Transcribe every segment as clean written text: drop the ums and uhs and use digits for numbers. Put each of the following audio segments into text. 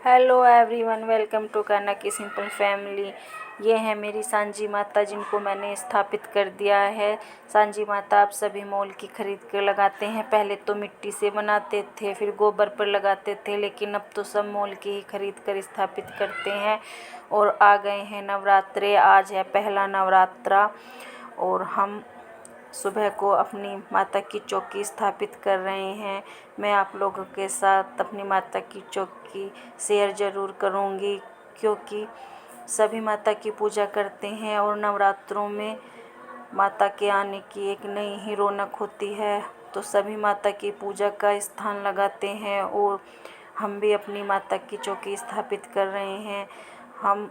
Hello everyone, welcome to Kanha की simple family. ये है मेरी सांझी माता जिनको मैंने स्थापित कर दिया है। सांझी माता आप सभी मोल की खरीद कर लगाते हैं। पहले तो मिट्टी से बनाते थे, फिर गोबर पर लगाते थे, लेकिन अब तो सब मोल की ही खरीद कर स्थापित करते हैं। और आ गए हैं नवरात्रे, आज है पहला नवरात्रा और हम सुबह को अपनी माता की चौकी स्थापित कर रहे हैं। मैं आप लोगों के साथ अपनी माता की चौकी शेयर ज़रूर करूंगी, क्योंकि सभी माता की पूजा करते हैं और नवरात्रों में माता के आने की एक नई ही रौनक होती है। तो सभी माता की पूजा का स्थान लगाते हैं और हम भी अपनी माता की चौकी स्थापित कर रहे हैं। हम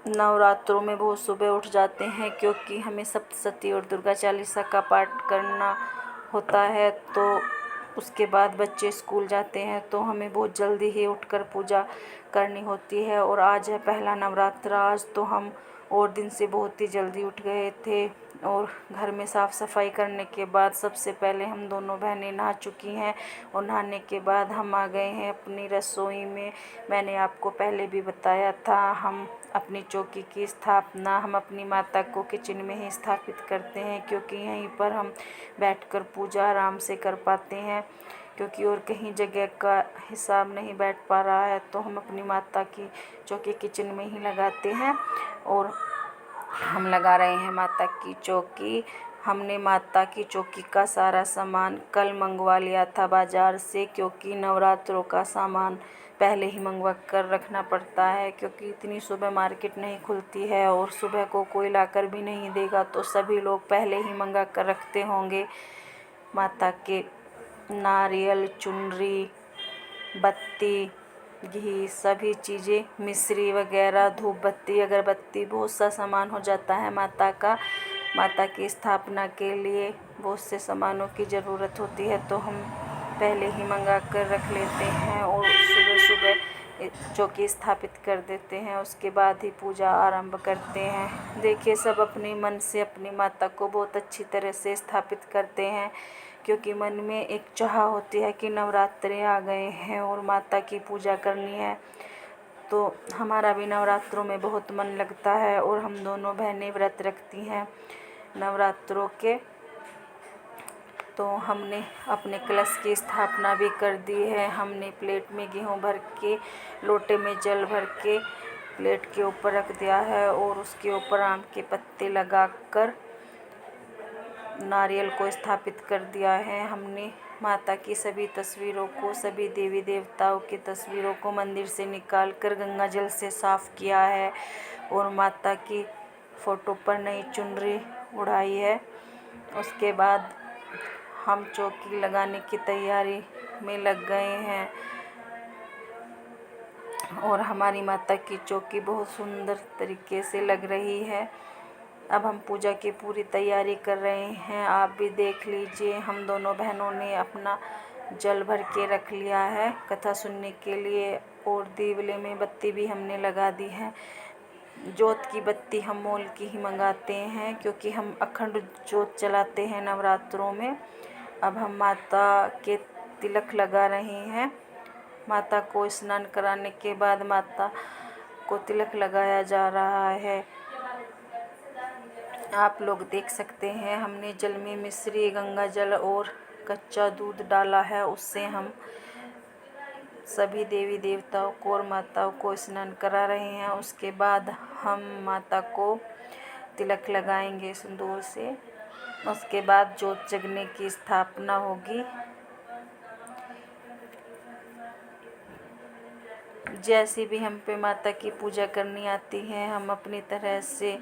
नवरात्रों में बहुत सुबह उठ जाते हैं, क्योंकि हमें सप्तशती और दुर्गा चालीसा का पाठ करना होता है। तो उसके बाद बच्चे स्कूल जाते हैं, तो हमें बहुत जल्दी ही उठकर पूजा करनी होती है। और आज है पहला नवरात्रा। आज तो हम और दिन से बहुत ही जल्दी उठ गए थे और घर में साफ़ सफाई करने के बाद सबसे पहले हम दोनों बहनें नहा चुकी हैं। और नहाने के बाद हम आ गए हैं अपनी रसोई में। मैंने आपको पहले भी बताया था, हम अपनी चौकी की स्थापना हम अपनी माता को किचन में ही स्थापित करते हैं, क्योंकि यहीं पर हम बैठकर पूजा आराम से कर पाते हैं। क्योंकि और कहीं जगह का हिसाब नहीं बैठ पा रहा है, तो हम अपनी माता की चौकी किचन में ही लगाते हैं। और हम लगा रहे हैं माता की चौकी। हमने माता की चौकी का सारा सामान कल मंगवा लिया था बाज़ार से, क्योंकि नवरात्रों का सामान पहले ही मंगवा कर रखना पड़ता है, क्योंकि इतनी सुबह मार्केट नहीं खुलती है और सुबह को कोई लाकर भी नहीं देगा। तो सभी लोग पहले ही मंगा कर रखते होंगे माता के नारियल, चुनरी, बत्ती, घी, सभी चीज़ें, मिश्री वगैरह, धूप बत्ती, अगरबत्ती, बहुत सा सामान हो जाता है माता की स्थापना के लिए बहुत से सामानों की ज़रूरत होती है। तो हम पहले ही मंगा कर रख लेते हैं और सुबह सुबह चौकी स्थापित कर देते हैं। उसके बाद ही पूजा आरंभ करते हैं। देखिए, सब अपने मन से अपनी माता को बहुत अच्छी तरह से स्थापित करते हैं, क्योंकि मन में एक चाह होती है कि नवरात्रे आ गए हैं और माता की पूजा करनी है। तो हमारा भी नवरात्रों में बहुत मन लगता है और हम दोनों बहनें व्रत रखती हैं नवरात्रों के। तो हमने अपने कलश की स्थापना भी कर दी है। हमने प्लेट में गेहूँ भर के, लोटे में जल भर के प्लेट के ऊपर रख दिया है और उसके ऊपर आम के पत्ते लगाकर नारियल को स्थापित कर दिया है। हमने माता की सभी तस्वीरों को, सभी देवी देवताओं की तस्वीरों को मंदिर से निकाल कर गंगा जल से साफ़ किया है और माता की फ़ोटो पर नई चुनरी उड़ाई है। उसके बाद हम चौकी लगाने की तैयारी में लग गए हैं और हमारी माता की चौकी बहुत सुंदर तरीके से लग रही है। अब हम पूजा की पूरी तैयारी कर रहे हैं, आप भी देख लीजिए। हम दोनों बहनों ने अपना जल भर के रख लिया है कथा सुनने के लिए और दीवले में बत्ती भी हमने लगा दी है। जोत की बत्ती हम मोल की ही मंगाते हैं, क्योंकि हम अखंड जोत जलाते हैं नवरात्रों में। अब हम माता के तिलक लगा रहे हैं। माता को स्नान कराने के बाद माता को तिलक लगाया जा रहा है। आप लोग देख सकते हैं, हमने जल में मिश्री, गंगा जल और कच्चा दूध डाला है। उससे हम सभी देवी देवताओं को और माताओं को स्नान करा रहे हैं। उसके बाद हम माता को तिलक लगाएंगे सिंदूर से। उसके बाद जोत जगने की स्थापना होगी। जैसी भी हम पे माता की पूजा करनी आती है, हम अपनी तरह से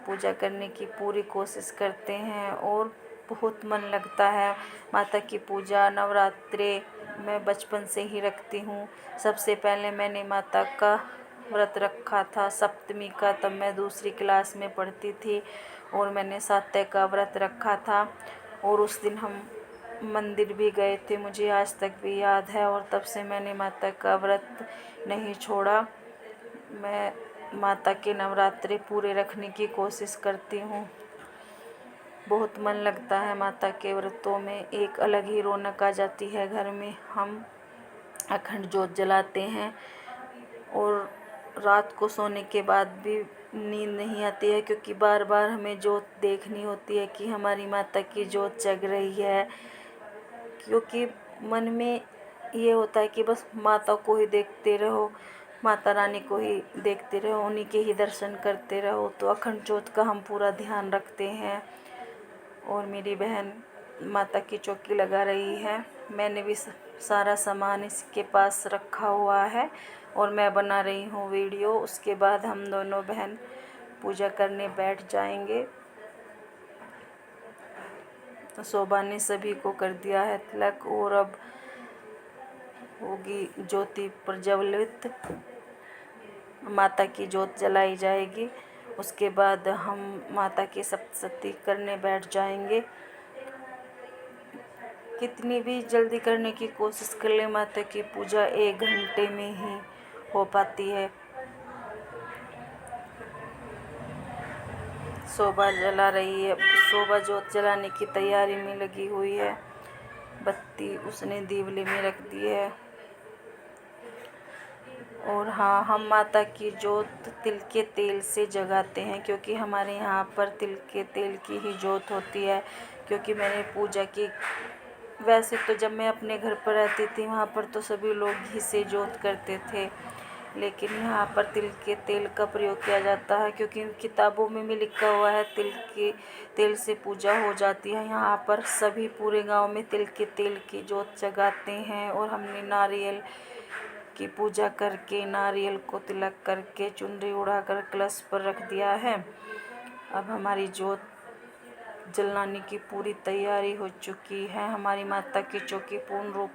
पूजा करने की पूरी कोशिश करते हैं और बहुत मन लगता है। माता की पूजा नवरात्रे मैं बचपन से ही रखती हूँ। सबसे पहले मैंने माता का व्रत रखा था सप्तमी का, तब मैं दूसरी क्लास में पढ़ती थी और मैंने सातय का व्रत रखा था और उस दिन हम मंदिर भी गए थे, मुझे आज तक भी याद है। और तब से मैंने माता का व्रत नहीं छोड़ा। मैं माता के नवरात्रे पूरे रखने की कोशिश करती हूँ। बहुत मन लगता है माता के व्रतों में, एक अलग ही रौनक आ जाती है घर में। हम अखंड जोत जलाते हैं और रात को सोने के बाद भी नींद नहीं आती है, क्योंकि बार बार हमें जोत देखनी होती है कि हमारी माता की जोत जग रही है। क्योंकि मन में ये होता है कि बस माता को ही देखते रहो, माता रानी को ही देखते रहो, उन्हीं के ही दर्शन करते रहो। तो अखंड जोत का हम पूरा ध्यान रखते हैं। और मेरी बहन माता की चौकी लगा रही है। मैंने भी सारा सामान इसके पास रखा हुआ है और मैं बना रही हूँ वीडियो। उसके बाद हम दोनों बहन पूजा करने बैठ जाएंगे। तो शोभा ने सभी को कर दिया है तिलक और अब होगी ज्योति प्रज्वलित, माता की जोत जलाई जाएगी। उसके बाद हम माता की सप्तशती करने बैठ जाएंगे। कितनी भी जल्दी करने की कोशिश कर ले, माता की पूजा 1 घंटे में ही हो पाती है। शोभा जला रही है, शोभा जोत जलाने की तैयारी में लगी हुई है। बत्ती उसने दीवले में रख दी है। और हाँ, हम माता की जोत तिल के तेल से जगाते हैं, क्योंकि हमारे यहाँ पर तिल के तेल की ही जोत होती है। क्योंकि मैंने पूजा की, वैसे तो जब मैं अपने घर पर रहती थी वहाँ पर तो सभी लोग घी से जोत करते थे, लेकिन यहाँ पर तिल के तेल का प्रयोग किया जाता है, क्योंकि किताबों में भी लिखा हुआ है तिल के तेल से पूजा हो जाती है। यहाँ पर सभी पूरे गांव में तिल के तेल की जोत जगाते हैं। और हमने नारियल की पूजा करके, नारियल को तिलक करके, चुनरी उड़ाकर कलश पर रख दिया है। अब हमारी जोत जलाने की पूरी तैयारी हो चुकी है। हमारी माता की चौकी पूर्ण रूप